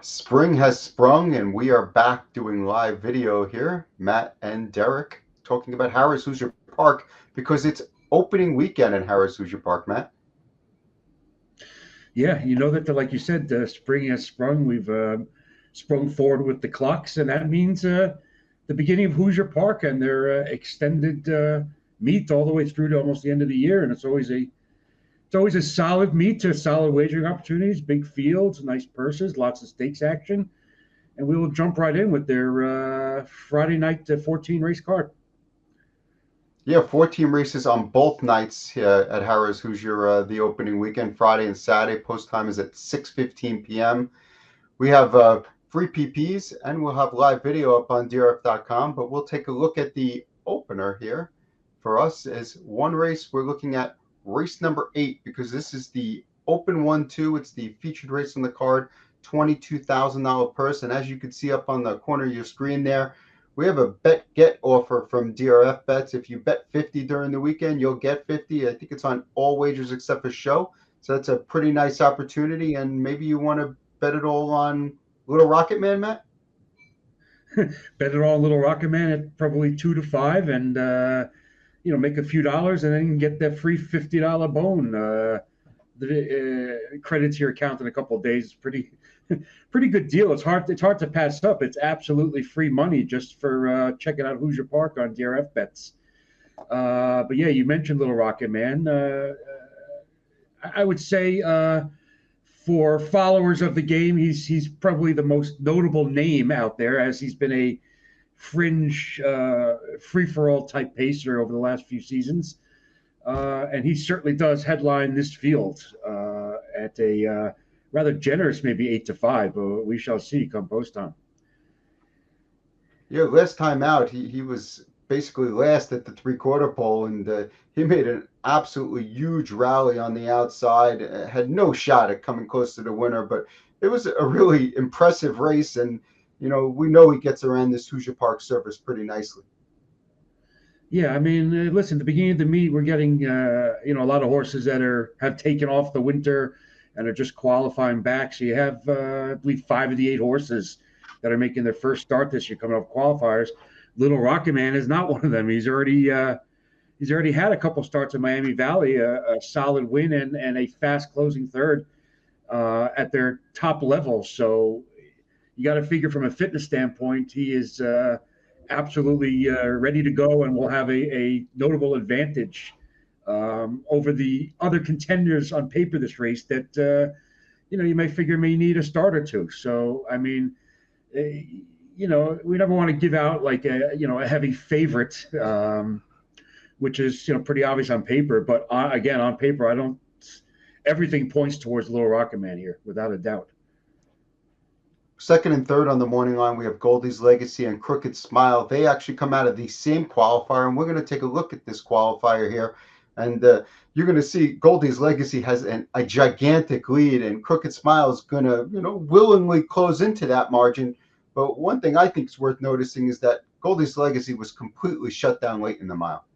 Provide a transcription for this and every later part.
Spring has sprung, and we are back doing live video here. Matt and Derick talking about Harrah's Hoosier Park because it's opening weekend in Harrah's Hoosier Park, Matt. Yeah, you know that, like you said, spring has sprung. We've sprung forward with the clocks, and that means the beginning of Hoosier Park and their extended meet all the way through to almost the end of the year. And it's always a solid meet, to solid wagering opportunities, big fields, nice purses, lots of stakes action, and we will jump right in with their Friday night 14 race card. Yeah, 14 races on both nights at Harrah's Hoosier the opening weekend, Friday and Saturday. Post time is at 6:15 p.m. We have free PPs and we'll have live video up on DRF.com, but we'll take a look at the opener here. For us, as one race, we're looking at race number 8 because this is the open 1-2. It's the featured race on the card, $22,000 purse. And as you can see up on the corner of your screen there, we have a bet get offer from DRF bets. If you bet 50 during the weekend, you'll get 50. I think it's on all wagers except for show. So that's a pretty nice opportunity. And maybe you want to bet it all on Little Rocket Man, Matt? Bet it all, Little Rocket Man, at probably 2 to 5, and make a few dollars, and then get that free $50 bone. The credit to your account in a couple of days is pretty good deal. It's hard to pass up. It's absolutely free money just for checking out Hoosier Park on DRF bets. But yeah, you mentioned Little Rocket Man. I would say for followers of the game, he's probably the most notable name out there, as he's been a fringe free for all type pacer over the last few seasons. And he certainly does headline this field at a rather generous, maybe 8 to 5. But we shall see come post time. Yeah, last time out, he was basically last at the three-quarter pole, and he made an absolutely huge rally on the outside. Had no shot at coming close to the winner, but it was a really impressive race, and we know he gets around this Hoosier Park surface pretty nicely. Yeah, I mean, listen, the beginning of the meet, we're getting a lot of horses that have taken off the winter and are just qualifying back. So you have, I believe, 5 of the 8 horses that are making their first start this year coming off qualifiers. Little Rocket Man is not one of them. He's already had a couple starts in Miami Valley, a solid win and a fast closing third at their top level. So you got to figure from a fitness standpoint, he is absolutely ready to go and will have a notable advantage over the other contenders on paper this race that you may figure may need a start or two. So I mean, we never want to give out like a heavy favorite, which is pretty obvious on paper. But again, on paper, I don't. Everything points towards Little Rocket Man here, without a doubt. Second and third on the morning line, we have Goldie's Legacy and Crooked Smile. They actually come out of the same qualifier, and we're going to take a look at this qualifier here. And you're going to see Goldie's Legacy has a gigantic lead, and Crooked Smile is going to, willingly close into that margin. But one thing I think is worth noticing is that Goldie's Legacy was completely shut down late in the mile.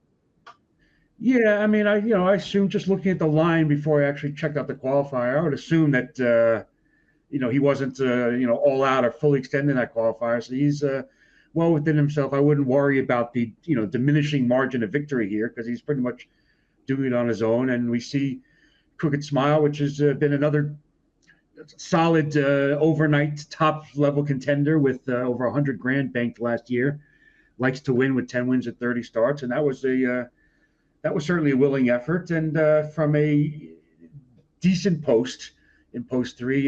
Yeah, I mean, I assume, just looking at the line before I actually checked out the qualifier, I would assume that he wasn't all out or fully extending that qualifier. So he's well within himself. I wouldn't worry about the diminishing margin of victory here, because he's pretty much doing it on his own. And we see Crooked Smile, which has been another solid overnight top level contender with over 100 grand banked last year. Likes to win with 10 wins at 30 starts, and that was certainly a willing effort. And from a decent post in post 3,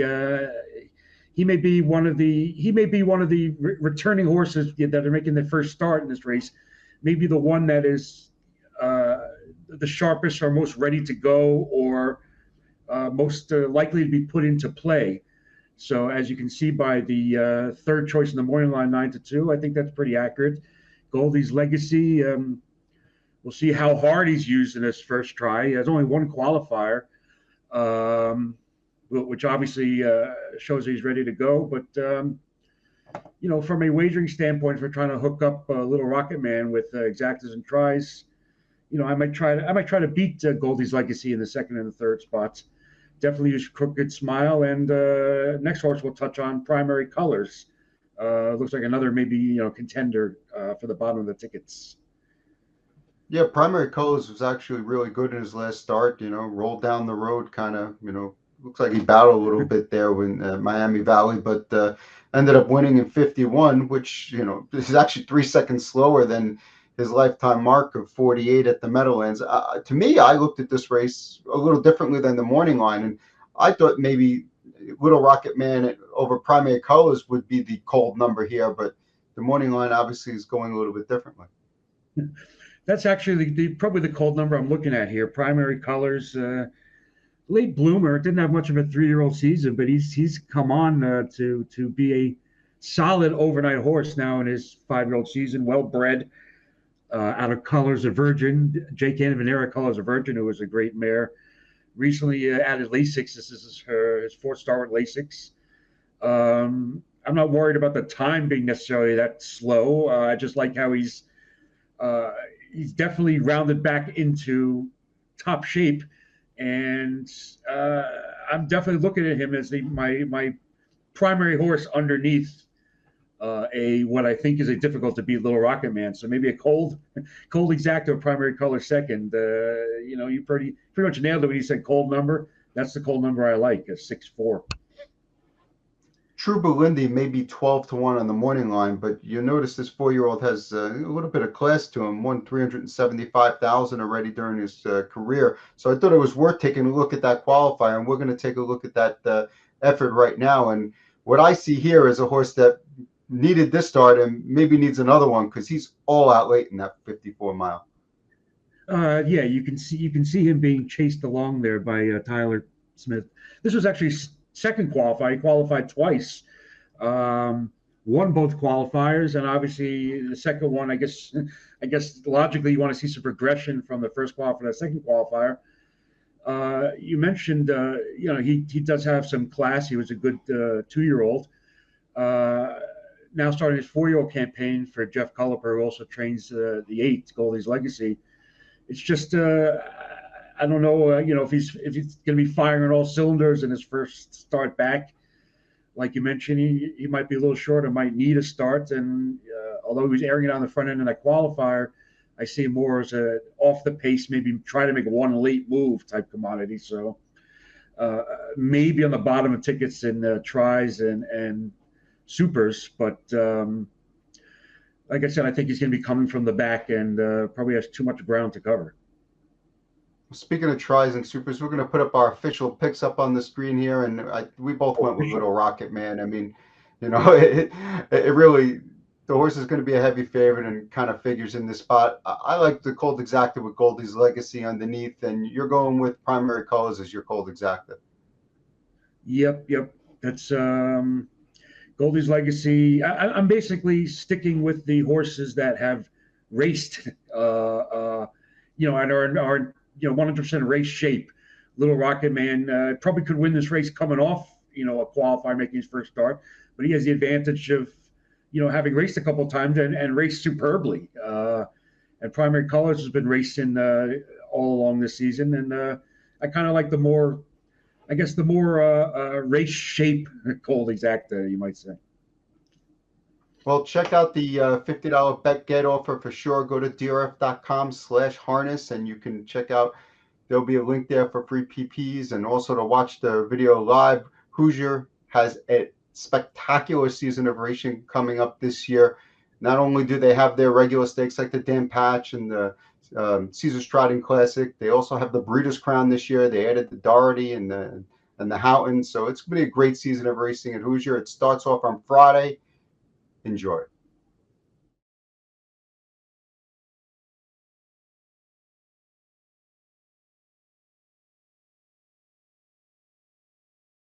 he may be one of the returning horses that are making their first start in this race. Maybe the one that is the sharpest or most ready to go, or most likely to be put into play. So as you can see by the third choice in the morning line, 9-2, I think that's pretty accurate. Goldie's Legacy. We'll see how hard he's used in his first try. He has only one qualifier, which obviously shows he's ready to go. But from a wagering standpoint, if we're trying to hook up Little Rocket Man with exactas and tries, I might try to beat Goldie's Legacy in the second and the third spots. definitely use Crooked Smile. And next horse we'll touch on Primary Colors. Looks like another maybe contender for the bottom of the tickets. Yeah, Primary Colors was actually really good in his last start. Rolled down the road, kind of. Looks like he battled a little bit there in Miami Valley, but ended up winning in 51, which is actually 3 seconds slower than his lifetime mark of 48 at the Meadowlands. To me, I looked at this race a little differently than the morning line, and I thought maybe Little Rocket Man over Primary Colors would be the cold number here, but the morning line obviously is going a little bit differently. That's actually probably the cold number I'm looking at here. Primary Colors, late bloomer, didn't have much of a 3-year-old season, but he's come on to be a solid overnight horse now in his 5-year-old season. Well bred, out of Colors of Virgin, Jake Cannavera Colors of Virgin, who was a great mare. Recently added Lasix. This is his 4th start with Lasix. I'm not worried about the time being necessarily that slow. I just like how he's definitely rounded back into top shape, and I'm definitely looking at him as my primary horse underneath what I think is a difficult to beat Little Rocket Man. So maybe a cold exacto primary color second. You pretty much nailed it when you said cold number. That's the cold number I like, a 6-4. True Belindy may be 12-1 on the morning line, but you notice this 4-year-old has a little bit of class to him. Won 375,000 already during his career. So I thought it was worth taking a look at that qualifier, and we're going to take a look at that effort right now. And what I see here is a horse that needed this start and maybe needs another one because he's all out late in that 54 mile. Yeah, you can see him being chased along there by Tyler Smith. This was actually second qualifier. He qualified twice, won both qualifiers, and obviously the second one. I guess logically you want to see some progression from the first qualifier to the second qualifier. You mentioned, he does have some class. He was a good 2-year-old. Now starting his 4-year-old campaign for Jeff Culliper, who also trains the 8, Goldie's Legacy. It's just I don't know, if he's going to be firing on all cylinders in his first start back. Like you mentioned, he might be a little short or might need a start. And although he was airing it on the front end in that qualifier, I see him more as a off the pace, maybe try to make one late move type commodity. So maybe on the bottom of tickets in tries and supers, but like I said, I think he's going to be coming from the back and probably has too much ground to cover. Speaking of tries and supers, we're going to put up our official picks up on the screen here, and we both went with Little Rocket Man. I mean, it really, the horse is going to be a heavy favorite and kind of figures in this spot. I like the Cold Exacta with Goldie's Legacy underneath, and you're going with Primary Colors as your Cold Exacta. Yep. That's Goldie's Legacy. I'm basically sticking with the horses that have raced, and are 100% race shape. Little Rocket Man probably could win this race coming off, a qualifier making his first start, but he has the advantage of, having raced a couple of times and raced superbly. And Primary Colors has been racing all along this season, and I kind of like the more race shape Cold Exacta, you might say. Well, check out the $50 bet get offer for sure. Go to drf.com/harness, and you can check out, there'll be a link there for free PPs and also to watch the video live. Hoosier has a spectacular season of racing coming up this year. Not only do they have their regular stakes like the Dan Patch and the Caesar Striding Classic, they also have the Breeders' Crown this year. They added the Doherty and the Houghton. So it's going to be a great season of racing at Hoosier. It starts off on Friday. Enjoy.